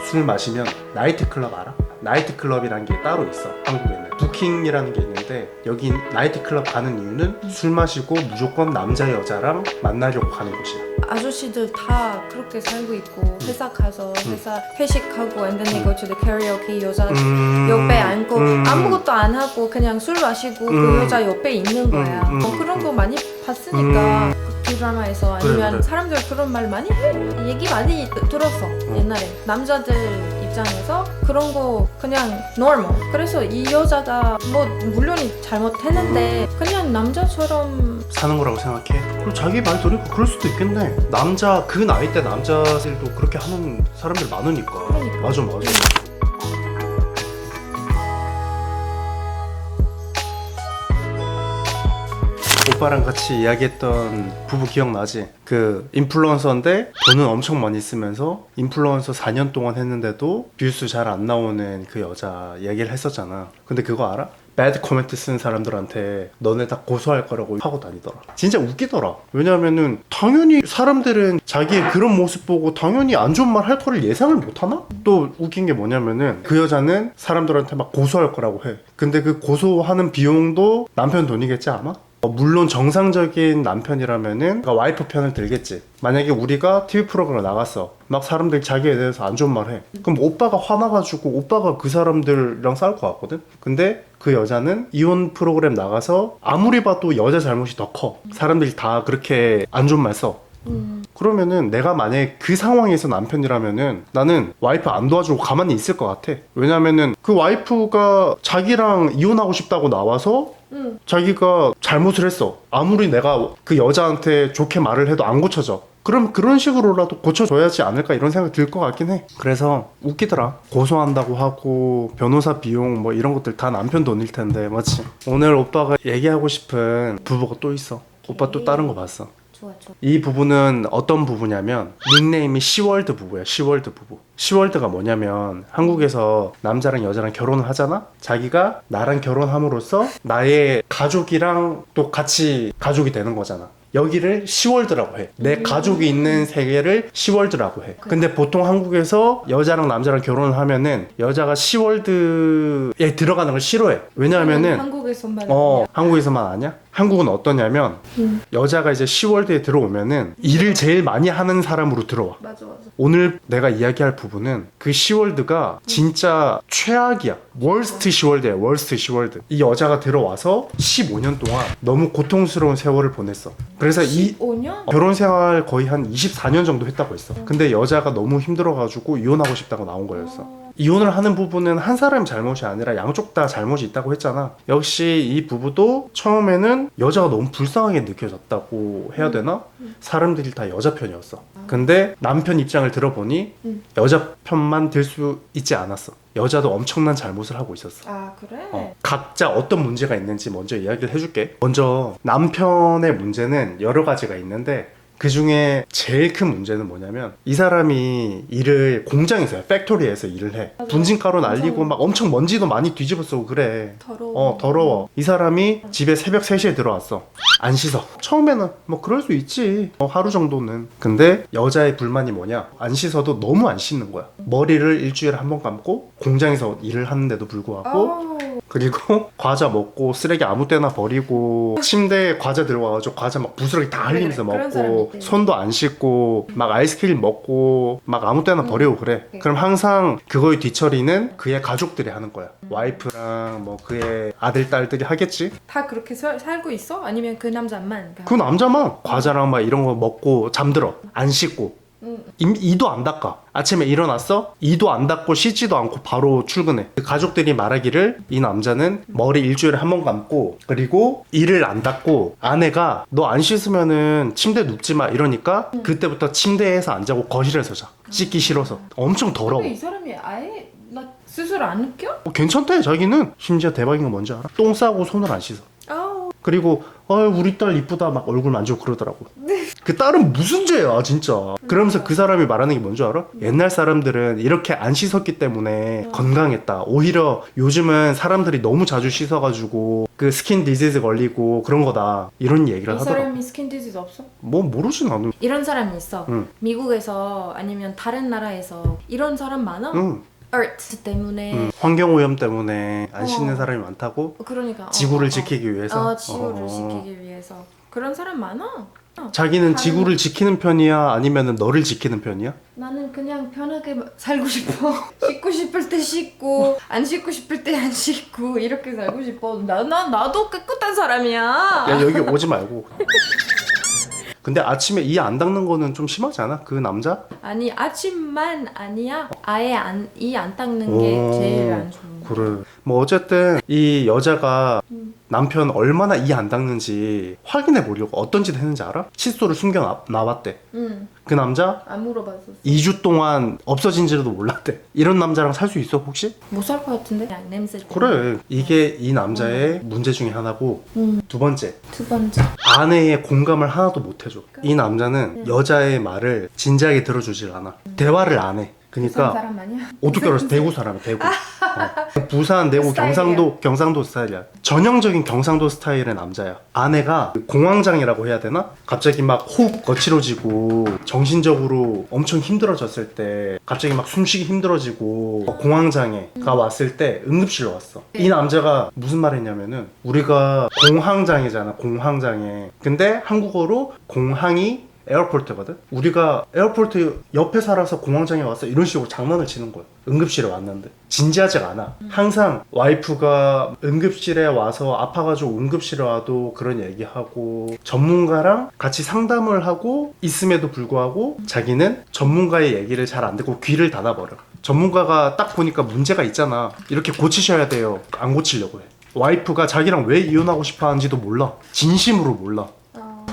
술 마시면 나이트클럽 알아? 나이트클럽이라는 게 따로 있어. 한국에는 부킹이라는 게 있는데 여기 나이트클럽 가는 이유는 술 마시고 무조건 남자 여자랑 만나려고 가는 곳이야. 아저씨들 다 그렇게 살고 있고 회사 가서 회사 회식하고 and then they go to the karaoke 여자 옆에 앉고 아무것도 안 하고 그냥 술 마시고 그 여자 옆에 있는 거야. 뭐 그런 거 많이 봤으니까 그 드라마에서 아니면 그래. 사람들 그런 말 많이 해. 얘기 많이 들었어 옛날에 남자들 입장에서 그런 거 그냥 normal. 그래서 이 여자가 뭐 물론 잘못했는데 그냥 남자처럼 사는 거라고 생각해? 그럼 자기 말 들으니까 그럴 수도 있겠네. 남자 그 나이 때 남자들도 그렇게 하는 사람들 많으니까. 그러니까. 맞아. 오빠랑 같이 이야기했던 부부 기억나지? 그 인플루언서인데 돈은 엄청 많이 쓰면서 인플루언서 4년 동안 했는데도 뷰수 잘 안 나오는 그 여자 얘기를 했었잖아. 근데 그거 알아? 배드 코멘트 쓰는 사람들한테 너네 다 고소할 거라고 하고 다니더라. 진짜 웃기더라. 왜냐면은 당연히 사람들은 자기의 그런 모습 보고 당연히 안 좋은 말 할 거를 예상을 못 하나? 또 웃긴 게 뭐냐면은 그 여자는 사람들한테 막 고소할 거라고 해. 근데 그 고소하는 비용도 남편 돈이겠지 아마? 물론 정상적인 남편이라면은 그러니까 와이프 편을 들겠지. 만약에 우리가 TV 프로그램 나갔어. 막 사람들이 자기에 대해서 안 좋은 말 해. 그럼 오빠가 화나가지고 오빠가 그 사람들이랑 싸울 것 같거든? 근데 그 여자는 이혼 프로그램 나가서 아무리 봐도 여자 잘못이 더 커. 사람들이 다 그렇게 안 좋은 말 써. 그러면은 내가 만약에 그 상황에서 남편이라면은 나는 와이프 안 도와주고 가만히 있을 것 같아. 왜냐면은 그 와이프가 자기랑 이혼하고 싶다고 나와서 자기가 잘못을 했어. 아무리 내가 그 여자한테 좋게 말을 해도 안 고쳐져. 그럼 그런 식으로라도 고쳐줘야지 않을까 이런 생각 들 것 같긴 해. 그래서 웃기더라. 고소한다고 하고 변호사 비용 뭐 이런 것들 다 남편 돈일 텐데 맞지? 오늘 오빠가 얘기하고 싶은 부부가 또 있어. 오빠 또 다른 거 봤어. 좋아. 이 부부는 어떤 부부냐면 닉네임이 시월드 부부야. 시월드 부부. 시월드가 뭐냐면 한국에서 남자랑 여자랑 결혼을 하잖아. 자기가 나랑 결혼함으로써 나의 가족이랑 또 같이 가족이 되는 거잖아. 여기를 시월드라고 해. 내 가족이 있는 세계를 시월드라고 해. 근데 보통 한국에서 여자랑 남자랑 결혼을 하면은 여자가 시월드에 들어가는 걸 싫어해. 왜냐하면은 한국에서만 한국에서만 아냐? 한국은 어떠냐면 여자가 이제 시월드에 들어오면은 일을 제일 많이 하는 사람으로 들어와. 맞아. 오늘 내가 이야기할 부분은 그 시월드가 진짜 최악이야. 월스트 시월드야. 월스트 시월드. 이 여자가 들어와서 15년 동안 너무 고통스러운 세월을 보냈어. 그래서 이 5년? 결혼 생활 거의 한 24년 정도 했다고 했어. 근데 여자가 너무 힘들어가지고 이혼하고 싶다고 나온 거였어. 이혼을 하는 부분은 한 사람 잘못이 아니라 양쪽 다 잘못이 있다고 했잖아. 역시 이 부부도 처음에는 여자가 너무 불쌍하게 느껴졌다고 해야 되나? 사람들이 다 여자 편이었어. 근데 남편 입장을 들어보니 여자 편만 들 수 있지 않았어. 여자도 엄청난 잘못을 하고 있었어. 아 그래? 각자 어떤 문제가 있는지 먼저 이야기를 해줄게. 먼저 남편의 문제는 여러 가지가 있는데 그 중에 제일 큰 문제는 뭐냐면 이 사람이 일을 공장에서 해. 팩토리에서 일을 해. 맞아. 분진가루 날리고 맞아. 막 엄청 먼지도 많이 뒤집어 쓰고 그래. 더러워. 더러워. 이 사람이 집에 새벽 3시에 들어왔어. 안 씻어. 처음에는 뭐 그럴 수 있지. 하루 정도는. 근데 여자의 불만이 뭐냐? 안 씻어도 너무 안 씻는 거야. 머리를 일주일에 한 번 감고 공장에서 일을 하는데도 불구하고 그리고 과자 먹고 쓰레기 아무 때나 버리고 침대에 과자 들어와가지고 과자 막 부스러기 다 흘리면서 그런 사람 먹고 있대. 손도 안 씻고 막 아이스크림 먹고 막 아무 때나 버리고 그래. 그럼 항상 그거의 뒤처리는 그의 가족들이 하는 거야. 와이프랑 뭐 그의 아들 딸들이 하겠지. 다 그렇게 살고 있어? 아니면 그 남자만? 그 남자만 과자랑 막 이런 거 먹고 잠들어. 안 씻고 이도 안 닦아. 아침에 일어났어? 이도 안 닦고 씻지도 않고 바로 출근해. 그 가족들이 말하기를 이 남자는 머리 일주일에 한 번 감고 그리고 이를 안 닦고 아내가 너 안 씻으면은 침대에 눕지 마 이러니까 그때부터 침대에서 안 자고 거실에서 자. 씻기 싫어서. 엄청 더러워. 근데 이 사람이 아예 나 스스로 안 느껴? 괜찮대 자기는. 심지어 대박인 건 뭔지 알아? 똥 싸고 손을 안 씻어. 아우 그리고 우리 딸 이쁘다 막 얼굴 만지고 그러더라고. 그 딸은 무슨 죄야 진짜. 그러면서 그 사람이 말하는 게 뭔지 알아? 옛날 사람들은 이렇게 안 씻었기 때문에 건강했다. 오히려 요즘은 사람들이 너무 자주 씻어가지고 그 스킨 디지즈 걸리고 그런 거다, 이런 얘기를 이 하더라고. 사람이 스킨 디지즈 없어? 뭐 모르지 나는. 이런 사람이 있어. 응. 미국에서 아니면 다른 나라에서 이런 사람 많아? 응. Earth 때문에. 환경오염 때문에 안 씻는 사람이 많다고? 그러니까 지구를 지키기 위해서? 지구를 지키기 위해서 그런 사람 많아. 자기는 지구를 지키는 편이야? 아니면 너를 지키는 편이야? 나는 그냥 편하게 살고 싶어. 씻고 싶을 때 씻고 안 씻고 싶을 때 안 씻고 이렇게 살고 싶어. 나도 깨끗한 사람이야. 야 여기 오지 말고. 근데 아침에 이 안 닦는 거는 좀 심하지 않아? 그 남자? 아니 아침만 아니야. 아예 이 안 닦는 게 제일 안 좋은 거. 그래. 뭐 어쨌든 이 여자가 남편 얼마나 이 안 닦는지 확인해 보려고 어떤 짓 했는지 알아? 칫솔을 숨겨 나왔대. 응. 그 남자 안 물어봤었어. 2주 동안 없어진지도 몰랐대. 이런 남자랑 살 수 있어 혹시? 못 살 것 같은데? 그냥 냄새 때문에. 그래. 이게 이 남자의 문제 중에 하나고, 두 번째, 두 번째. 아내의 공감을 하나도 못 해줘. 이 남자는 여자의 말을 진지하게 들어주질 않아. 대화를 안 해. 부산 그러니까 사람 아니야? 어떻게 알았어? 대구 사람이야, 대구. 부산, 대구, 스타일이야. 경상도 스타일이야. 전형적인 경상도 스타일의 남자야. 아내가 공황장애라고 해야 되나? 갑자기 막 호흡 거칠어지고 정신적으로 엄청 힘들어졌을 때, 갑자기 막 숨쉬기 힘들어지고 공황장애가 왔을 때 응급실로 왔어. 이 남자가 무슨 말 했냐면은, 우리가 공황장애잖아, 공황장애. 근데 한국어로 공항이 에어포트거든? 우리가 에어포트 옆에 살아서 공황장애 왔어, 이런 식으로 장난을 치는 거야. 응급실에 왔는데 진지하지가 않아. 항상 와이프가 응급실에 와서 아파가지고 응급실에 와도 그런 얘기하고 전문가랑 같이 상담을 하고 있음에도 불구하고 자기는 전문가의 얘기를 잘 안 듣고 귀를 닫아버려. 전문가가 딱 보니까 문제가 있잖아, 이렇게 고치셔야 돼요, 안 고치려고 해. 와이프가 자기랑 왜 이혼하고 싶어 하는지도 몰라. 진심으로 몰라.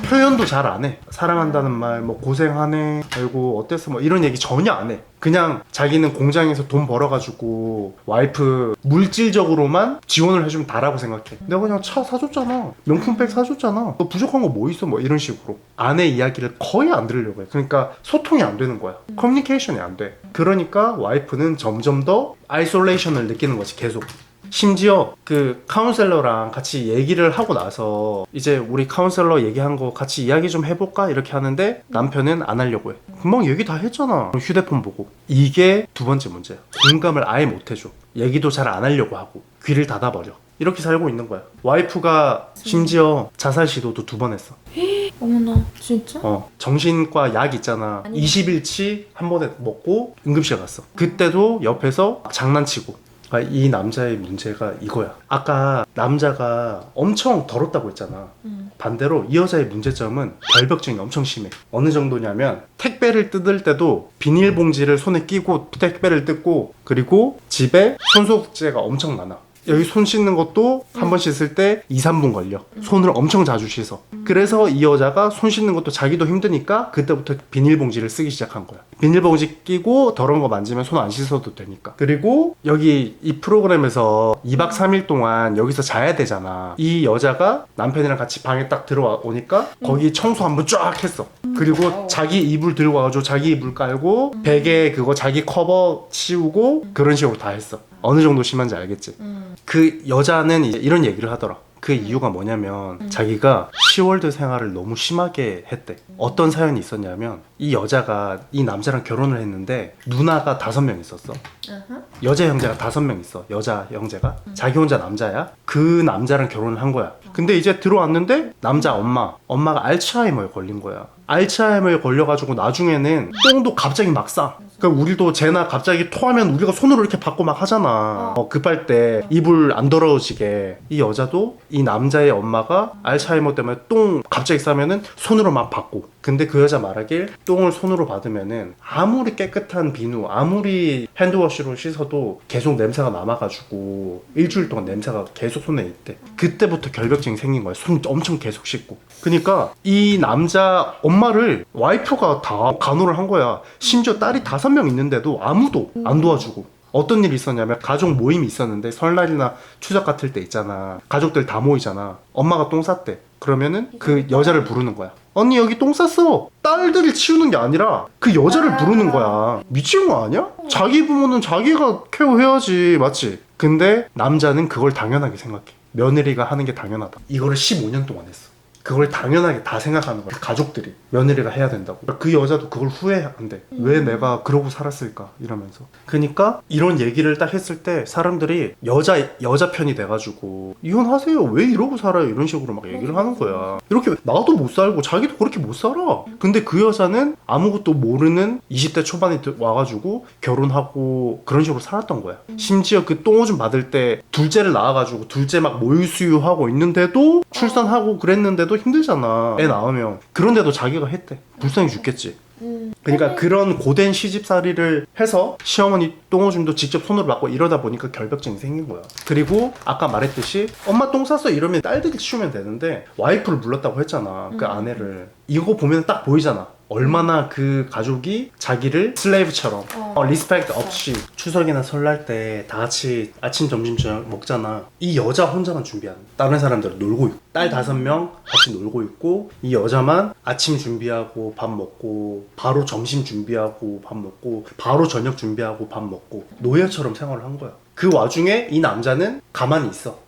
표현도 잘 안 해. 사랑한다는 말, 뭐 고생하네, 아이고 어땠어, 뭐 이런 얘기 전혀 안 해. 그냥 자기는 공장에서 돈 벌어가지고 와이프 물질적으로만 지원을 해주면 다라고 생각해. 내가 그냥 차 사줬잖아, 명품백 사줬잖아, 너 부족한 거 뭐 있어, 뭐 이런 식으로 아내 이야기를 거의 안 들으려고 해. 그러니까 소통이 안 되는 거야. 커뮤니케이션이 안 돼. 그러니까 와이프는 점점 더 아이솔레이션을 느끼는 거지, 계속. 심지어 그 카운셀러랑 같이 얘기를 하고 나서, 이제 우리 카운셀러 얘기한 거 같이 이야기 좀 해볼까 이렇게 하는데 남편은 안 하려고 해. 금방 얘기 다 했잖아, 휴대폰 보고. 이게 두 번째 문제야. 공감을 아예 못 해줘. 얘기도 잘 안 하려고 하고 귀를 닫아버려. 이렇게 살고 있는 거야. 와이프가 심지어 자살 시도도 2번 했어. 어머나, 진짜? 정신과 약 있잖아, 20일치 한 번에 먹고 응급실 갔어. 그때도 옆에서 막 장난치고. 이 남자의 문제가 이거야. 아까 남자가 엄청 더럽다고 했잖아. 반대로 이 여자의 문제점은 결벽증이 엄청 심해. 어느 정도냐면 택배를 뜯을 때도 비닐봉지를 손에 끼고 택배를 뜯고, 그리고 집에 손소독제가 엄청 많아. 여기 손 씻는 것도 한 번 씻을 때 2, 3분 걸려. 손을 엄청 자주 씻어. 그래서 이 여자가 손 씻는 것도 자기도 힘드니까 그때부터 비닐봉지를 쓰기 시작한 거야. 비닐봉지 끼고 더러운 거 만지면 손 안 씻어도 되니까. 그리고 여기 이 프로그램에서 2박 3일 동안 여기서 자야 되잖아. 이 여자가 남편이랑 같이 방에 딱 들어오니까 거기 청소 한번 쫙 했어. 그리고 자기 이불 들고 와가지고 자기 이불 깔고 베개 그거 자기 커버 치우고 그런 식으로 다 했어. 어느 정도 심한지 알겠지? 그 여자는 이제 이런 얘기를 하더라. 그 이유가 뭐냐면 자기가 시월드 생활을 너무 심하게 했대. 어떤 사연이 있었냐면, 이 여자가 이 남자랑 결혼을 했는데 누나가 5명 있었어. 여자 형제가 5명 있어. 여자 형제가. 자기 혼자 남자야. 그 남자랑 결혼을 한 거야. 근데 이제 들어왔는데 남자 엄마가 알츠하이머에 걸린 거야. 알츠하이머에 걸려가지고 나중에는 똥도 갑자기 막 싸. 그러니까 우리도 쟤나 갑자기 토하면 우리가 손으로 이렇게 받고 막 하잖아. 급할 때 이불 안 더러워지게. 이 여자도 이 남자의 엄마가 알츠하이머 때문에 똥 갑자기 싸면은 손으로 막 받고. 근데 그 여자 말하길 똥을 손으로 받으면은 아무리 깨끗한 비누, 아무리 핸드워시로 씻어도 계속 냄새가 남아가지고 일주일 동안 냄새가 계속 손에 있대. 그때부터 결벽증이 생긴 거야. 손 엄청 계속 씻고. 그러니까 이 남자 엄마를 와이프가 다 간호를 한 거야. 심지어 딸이 5명 있는데도 아무도 안 도와주고. 어떤 일이 있었냐면 가족 모임이 있었는데 설날이나 추석 같을 때 있잖아. 가족들 다 모이잖아. 엄마가 똥 쌌대. 그러면은 그 여자를 부르는 거야. 언니 여기 똥 쌌어. 딸들이 치우는 게 아니라 그 여자를 부르는 거야. 미친 거 아니야? 자기 부모는 자기가 케어해야지. 맞지? 근데 남자는 그걸 당연하게 생각해. 며느리가 하는 게 당연하다. 이거를 15년 동안 했어. 그걸 당연하게 다 생각하는 거야. 가족들이 며느리가 해야 된다고. 그 여자도 그걸 후회한대. 왜 내가 그러고 살았을까 이러면서. 그러니까 이런 얘기를 딱 했을 때 사람들이 여자 편이 돼가지고 이혼하세요. 왜 이러고 살아요? 이런 식으로 막 얘기를 하는 거야. 이렇게 나도 못 살고 자기도 그렇게 못 살아. 근데 그 여자는 아무것도 모르는 20대 초반에 와가지고 결혼하고 그런 식으로 살았던 거야. 심지어 그 똥오줌 받을 때 둘째를 낳아가지고 둘째 막 모유수유하고 있는데도 출산하고 그랬는데도 힘들잖아. 애 낳으면. 그런데도 자기가 했대. 불쌍히 죽겠지. 그러니까 그런 고된 시집살이를 해서 시어머니 똥오줌도 직접 손으로 맞고 이러다 보니까 결벽증이 생긴 거야. 그리고 아까 말했듯이 엄마 똥 쌌어 이러면 딸들이 치우면 되는데 와이프를 불렀다고 했잖아. 그 아내를. 이거 보면 딱 보이잖아. 얼마나 그 가족이 자기를 슬레이브처럼 리스펙트 없이 추석이나 설날 때 다 같이 아침 점심 저녁 먹잖아. 이 여자 혼자만 준비하는 다른 사람들은 놀고 있고 딸 5명 같이 놀고 있고 이 여자만 아침 준비하고 밥 먹고 바로 점심 준비하고 밥 먹고 바로 저녁 준비하고 밥 먹고 노예처럼 생활을 한 거야. 그 와중에 이 남자는 가만히 있어.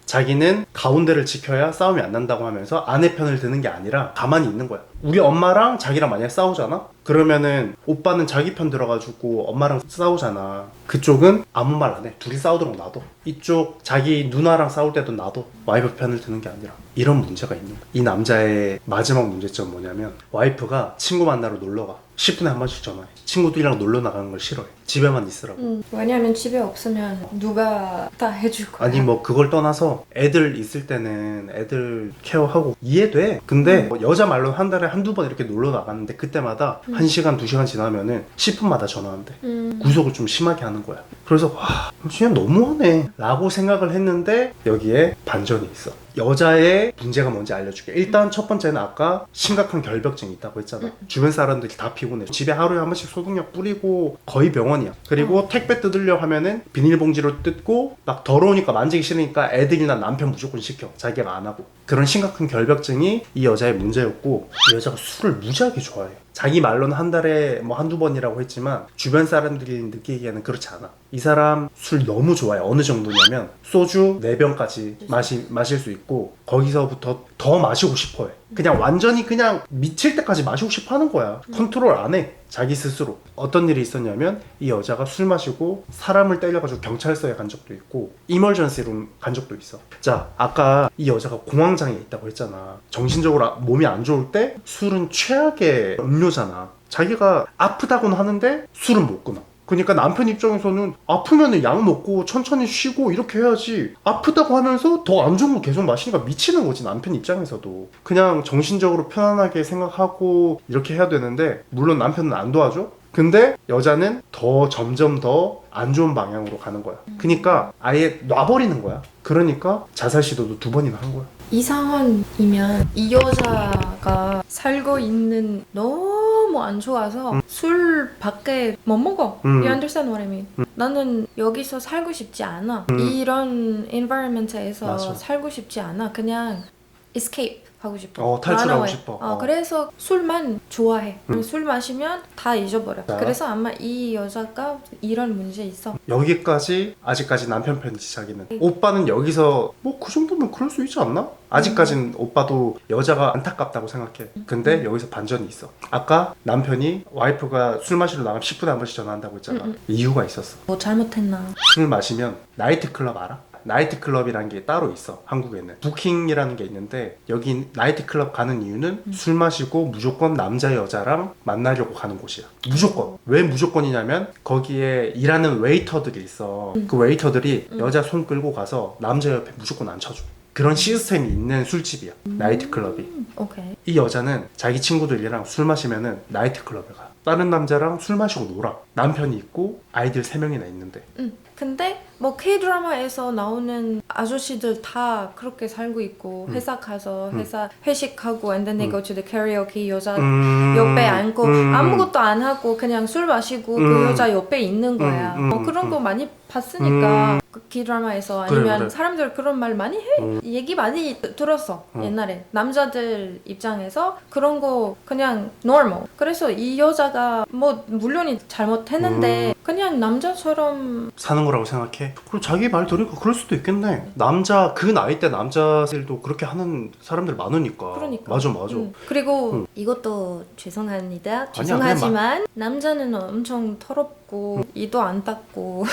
자기는 가운데를 지켜야 싸움이 안 난다고 하면서 아내 편을 드는 게 아니라 가만히 있는 거야. 우리 엄마랑 자기랑 만약에 싸우잖아? 그러면은 오빠는 자기 편 들어가지고 엄마랑 싸우잖아. 그쪽은 아무 말 안 해. 둘이 싸우도록 놔둬. 이쪽 자기 누나랑 싸울 때도 놔둬. 와이프 편을 드는 게 아니라. 이런 문제가 있는 거야. 이 남자의 마지막 문제점은 뭐냐면 와이프가 친구 만나러 놀러 가. 10분에 한 번씩 전화해. 친구들이랑 놀러 나가는 걸 싫어해. 집에만 있으라고. 왜냐면 집에 없으면 누가 다 해줄 거야. 아니 뭐 그걸 떠나서 애들 있을 때는 애들 케어하고 이해돼. 근데 뭐 여자 말로 한 달에 한두 번 이렇게 놀러 나갔는데 그때마다 1시간 2시간 지나면은 10분마다 전화한대. 구속을 좀 심하게 하는 거야. 그래서 와 진짜 너무하네 라고 생각을 했는데 여기에 반전이 있어. 여자의 문제가 뭔지 알려줄게. 일단 첫 번째는 아까 심각한 결벽증이 있다고 했잖아. 주변 사람들이 다 피곤해. 집에 하루에 한 번씩 소독약 뿌리고 거의 병원이야. 그리고 택배 뜯으려 하면은 비닐봉지로 뜯고 막 더러우니까 만지기 싫으니까 애들이나 남편 무조건 시켜. 자기가 안 하고. 그런 심각한 결벽증이 이 여자의 문제였고 이 여자가 술을 무지하게 좋아해. 자기 말로는 한 달에 뭐 한두 번이라고 했지만 주변 사람들이 느끼기에는 그렇지 않아. 이 사람 술 너무 좋아해. 어느 정도냐면 소주 4병까지 마실 수 있고 거기서부터 더 마시고 싶어 해. 그냥 완전히 그냥 미칠 때까지 마시고 싶어 하는 거야. 컨트롤 안 해. 자기 스스로. 어떤 일이 있었냐면 이 여자가 술 마시고 사람을 때려가지고 경찰서에 간 적도 있고 이멀전시룸 간 적도 있어. 자, 아까 이 여자가 공황장애 있다고 했잖아. 정신적으로 몸이 안 좋을 때 술은 최악의 음료잖아. 자기가 아프다고는 하는데 술은 못 끊어. 그러니까 남편 입장에서는 아프면 약 먹고 천천히 쉬고 이렇게 해야지 아프다고 하면서 더 안 좋은 거 계속 마시니까 미치는 거지. 남편 입장에서도 그냥 정신적으로 편안하게 생각하고 이렇게 해야 되는데 물론 남편은 안 도와줘. 근데 여자는 더 점점 더 안 좋은 방향으로 가는 거야. 그러니까 아예 놔버리는 거야. 그러니까 자살 시도도 2번이나 한 거야. 이 상황이면 이 여자가 살고 있는 너무 안 좋아서 술 밖에 못 먹어. You understand what I mean? 나는 여기서 살고 싶지 않아. 이런 environment에서 맞아. 살고 싶지 않아. 그냥 escape 하고 싶어. 탈출하고 run away. 싶어. 그래서 술만 좋아해. 술 마시면 다 잊어버려. 자. 그래서 아마 이 여자가 이런 문제 있어. 여기까지 아직까지 남편 편이지 자기는. 오빠는 여기서 뭐 그 정도면 그럴 수 있지 않나? 아직까진 오빠도 여자가 안타깝다고 생각해. 근데 여기서 반전이 있어. 아까 남편이 와이프가 술 마시러 나가면 10분에 한 번씩 전화한다고 했잖아. 이유가 있었어. 뭐 잘못했나? 술 마시면 나이트클럽 알아? 나이트클럽이라는 게 따로 있어. 한국에는 부킹이라는 게 있는데 여기 나이트클럽 가는 이유는 술 마시고 무조건 남자 여자랑 만나려고 가는 곳이야. 무조건. 왜 무조건이냐면 거기에 일하는 웨이터들이 있어. 그 웨이터들이 여자 손 끌고 가서 남자 옆에 무조건 앉혀줘. 그런 시스템이 있는 술집이야. 나이트클럽이. 오케이. 이 여자는 자기 친구들이랑 술 마시면은 나이트클럽에 가. 다른 남자랑 술 마시고 놀아. 남편이 있고 아이들 3명이나 있는데. 근데 뭐 K-드라마에서 나오는 아저씨들 다 그렇게 살고 있고 회사 가서 회사 회식하고 and then they go to the karaoke 여자 옆에 앉고 아무것도 안 하고 그냥 술 마시고 그 여자 옆에 있는 거야. 그런 거 많이 봤으니까 그 K-드라마에서 아니면 그래. 사람들 그런 말 많이 해. 얘기 많이 들었어. 옛날에 남자들 입장에서 그런 거 그냥 normal. 그래서 이 여자가 뭐 물론 잘못했는데 그냥 남자처럼 사는 거라고 생각해. 그럼 자기 말 들으니까 그럴 수도 있겠네. 남자 그 나이 때 남자들도 그렇게 하는 사람들 많으니까. 그러니까. 맞아. 그리고 이것도 죄송합니다. 아니야, 죄송하지만 남자는 엄청 더럽고 이도 안 닦고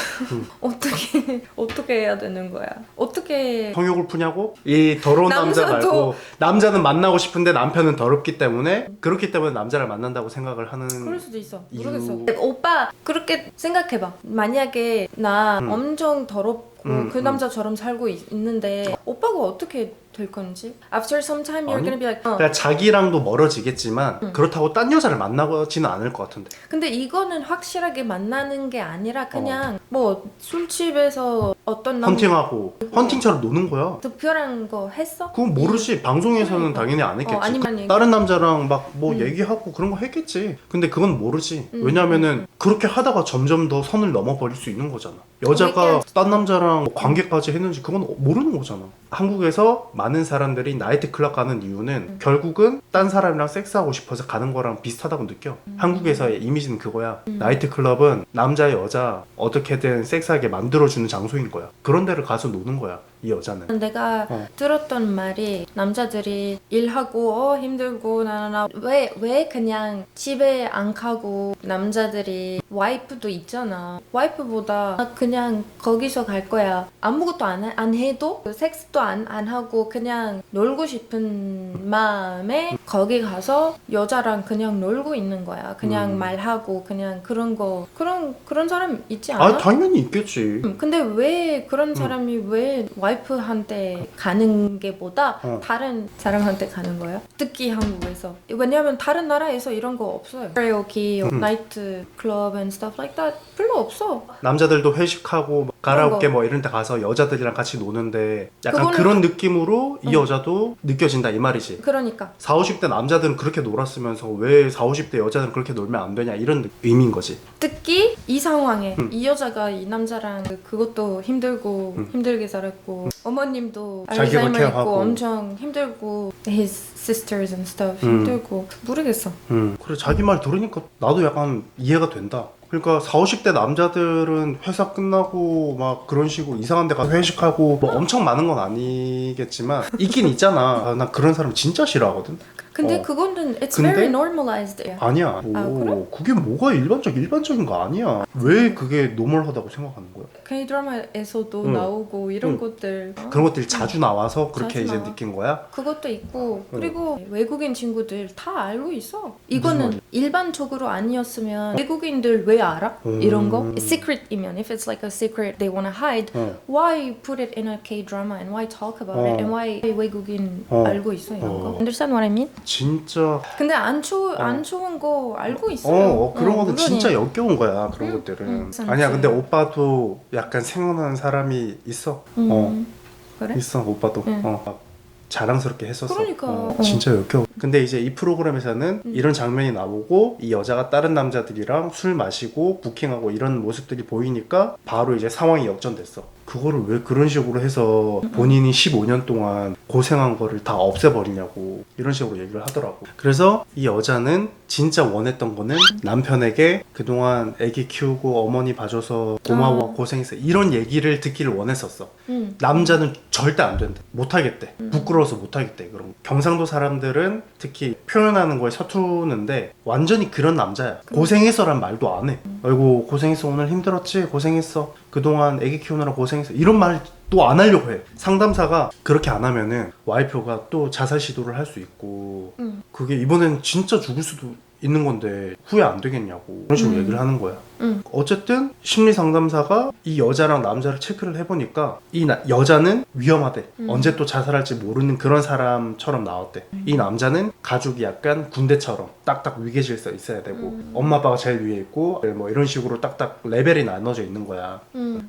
어떻게 해야 되는 거야? 어떻게 성욕을 푸냐고? 이 더러운 남자 남자도- 말고 남자는 만나고 싶은데 남편은 더럽기 때문에 그렇기 때문에 남자를 만난다고 생각을 하는. 그럴 수도 있어. 이유- 모르겠어. 오빠 그렇게 생각해봐. 만약에 나 엄청 더럽고 그 남자처럼 살고 있는데 오빠가 어떻게 될 건지 After some time you're 아니, gonna be like 그러니까 자기랑도 멀어지겠지만 그렇다고 딴 여자를 만나지는 않을 것 같은데. 근데 이거는 확실하게 만나는 게 아니라 그냥 뭐 술집에서 어떤 헌팅하고 헌팅처럼 노는 거야. 특별한 거 했어? 그건 모르지. 방송에서는 그러니까. 당연히 안 했겠지. 아니면 다른 남자랑 막 뭐 얘기하고 그런 거 했겠지. 근데 그건 모르지. 왜냐면은 그렇게 하다가 점점 더 선을 넘어버릴 수 있는 거잖아. 여자가 딴 남자랑 뭐 관계까지 했는지 그건 모르는 거잖아. 한국에서 많은 사람들이 나이트 클럽 가는 이유는 결국은 딴 사람이랑 섹스하고 싶어서 가는 거랑 비슷하다고 느껴. 한국에서의 이미지는 그거야. 나이트 클럽은 남자 여자 어떻게든 섹스하게 만들어주는 장소인 거야. 그런 데를 가서 노는 거야. 이 여자는. 내가 들었던 말이 남자들이 일하고 힘들고 나나나 왜 그냥 집에 안 가고 남자들이 와이프도 있잖아. 와이프보다 그냥 거기서 갈 거야. 아무것도 안 해도 섹스도 안 하고 그냥 놀고 싶은 마음에 거기 가서 여자랑 그냥 놀고 있는 거야. 그냥 말하고 그냥 그런 사람 있지 않아? 아 당연히 있겠지. 근데 왜 그런 사람이 왜 와이프한테 가는 게 보다 다른 사람한테 가는 거야? 특히 한국에서. 왜냐면 다른 나라에서 이런 거 없어요. karaoke, 나이트 클럽 and stuff like that 별로 없어. 남자들도 회식하고 뭐 가라오케 그런 거. 뭐 이런 데 가서 여자들이랑 같이 노는데 약간 그거는 그런 느낌으로 이 여자도 느껴진다 이 말이지. 그러니까 40, 50대 남자들은 그렇게 놀았으면서 왜 40, 50대 여자들은 그렇게 놀면 안 되냐 이런 의미인 거지. 특히 이 상황에 이 여자가 이 남자랑 그것도 힘들고 힘들게 살았고 어머님도 자기가 알츠하이머 있고 케어하고. 엄청 힘들고 his sisters and stuff 힘들고 모르겠어. 그래 자기 말 들으니까 나도 약간 이해가 된다. 그러니까 40, 50대 남자들은 회사 끝나고 막 그런 식으로 이상한 데 가서 회식하고 뭐 엄청 많은 건 아니겠지만 있긴 있잖아. 아, 나 그런 사람 진짜 싫어하거든. 근데 그거는 it's 근데? very normalized. 아니야. 아, 그래? 그게 뭐가 일반적인 거 아니야. 왜 그게 노멀하다고 생각하는 거야? K-드라마에서도 응. 나오고 이런 것들 그런 것들이 자주 나와서 그렇게 자주 이제 나와. 느낀 거야? 그것도 있고 그리고 외국인 친구들 다 알고 있어. 무슨 이거는 말이야? 일반적으로 아니었으면 외국인들 왜 알아? 이런 거? secret이면 if it's like a secret they wanna hide why put it in a K-drama and why talk about it and why 외국인 알고 있어 이런 거? Understand what I mean? 진짜 근데 안 좋은 거 알고 있어요. 그런 거는 물론이. 진짜 역겨운 거야. 그런 것들은. 아니야. 근데 오빠도 약간 생각나는 사람이 있어. 그래? 있어. 오빠도. 막 자랑스럽게 했었어. 그러니까. 진짜 역겨워. 근데 이제 이 프로그램에서는 이런 장면이 나오고 이 여자가 다른 남자들이랑 술 마시고 부킹하고 이런 모습들이 보이니까 바로 이제 상황이 역전됐어. 그거를 왜 그런 식으로 해서 본인이 15년 동안 고생한 거를 다 없애버리냐고 이런 식으로 얘기를 하더라고. 그래서 이 여자는 진짜 원했던 거는 남편에게 그동안 아기 키우고 어머니 봐줘서 고마워 고생했어 이런 얘기를 듣기를 원했었어. 남자는 절대 안 된대. 못하겠대. 부끄러워서 못하겠대. 그럼 경상도 사람들은 특히 표현하는 거에 서투는데 완전히 그런 남자야. 고생했어란 말도 안 해. 아이고 고생했어 오늘 힘들었지 고생했어 그동안 아기 키우느라 고생했어 이런 말 또 안 하려고 해. 상담사가 그렇게 안 하면은 와이프가 또 자살 시도를 할 수 있고 그게 이번엔 진짜 죽을 수도 있는 건데 후회 안 되겠냐고 그런 식으로 얘기를 하는 거야. 어쨌든 심리 상담사가 이 여자랑 남자를 체크를 해보니까 이 여자는 위험하대. 언제 또 자살할지 모르는 그런 사람처럼 나왔대. 이 남자는 가족이 약간 군대처럼 딱딱 위계 질서 있어야 되고 엄마 아빠가 제일 위에 있고 뭐 이런 식으로 딱딱 레벨이 나눠져 있는 거야.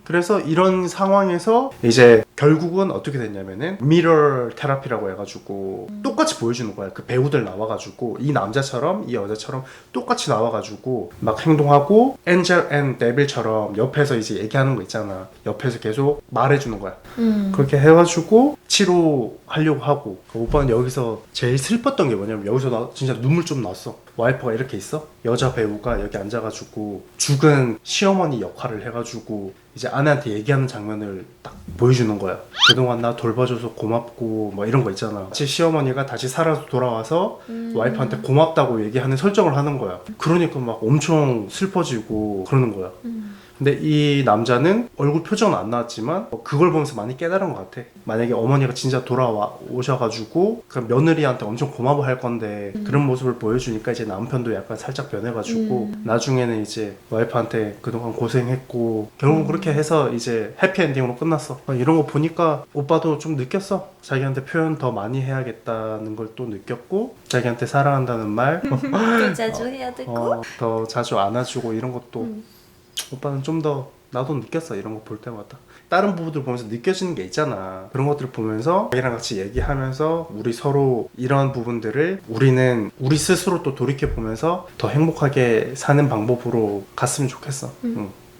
그래서 이런 상황에서 이제 결국은 어떻게 됐냐면은 미러 테라피라고 해가지고 똑같이 보여주는 거야. 그 배우들 나와가지고 이 남자처럼 이 여자처럼 똑같이 나와가지고 막 행동하고 엔젤 앤 데빌처럼 옆에서 이제 얘기하는 거 있잖아. 옆에서 계속 말해주는 거야. 그렇게 해가지고 치료하려고 하고 오빠는 여기서 제일 슬펐던 게 뭐냐면 여기서 나 진짜 눈물 좀 났어. 와이프가 이렇게 있어? 여자 배우가 여기 앉아가지고 죽은 시어머니 역할을 해가지고 이제 아내한테 얘기하는 장면을 딱 보여주는 거야. 그동안 나 돌봐줘서 고맙고 뭐 이런 거 있잖아. 제 시어머니가 다시 살아서 돌아와서 와이프한테 고맙다고 얘기하는 설정을 하는 거야. 그러니까 막 엄청 슬퍼지고 그러는 거야. 근데 이 남자는 얼굴 표정은 안 나왔지만 그걸 보면서 많이 깨달은 것 같아. 만약에 어머니가 진짜 돌아오셔가지고 그 며느리한테 엄청 고마워할 건데 그런 모습을 보여주니까 이제 남편도 약간 살짝 변해가지고 나중에는 이제 와이프한테 그동안 고생했고 결국은 그렇게 해서 이제 해피엔딩으로 끝났어. 이런 거 보니까 오빠도 좀 느꼈어. 자기한테 표현 더 많이 해야겠다는 걸 또 느꼈고 자기한테 사랑한다는 말 또 자주 해야 되고 더 자주 안아주고 이런 것도 오빠는 좀 더 나도 느꼈어. 이런 거 볼 때마다 다른 부부들 보면서 느껴지는 게 있잖아. 그런 것들을 보면서 자기랑 같이 얘기하면서 우리 서로 이런 부분들을 우리는 우리 스스로 또 돌이켜 보면서 더 행복하게 사는 방법으로 갔으면 좋겠어.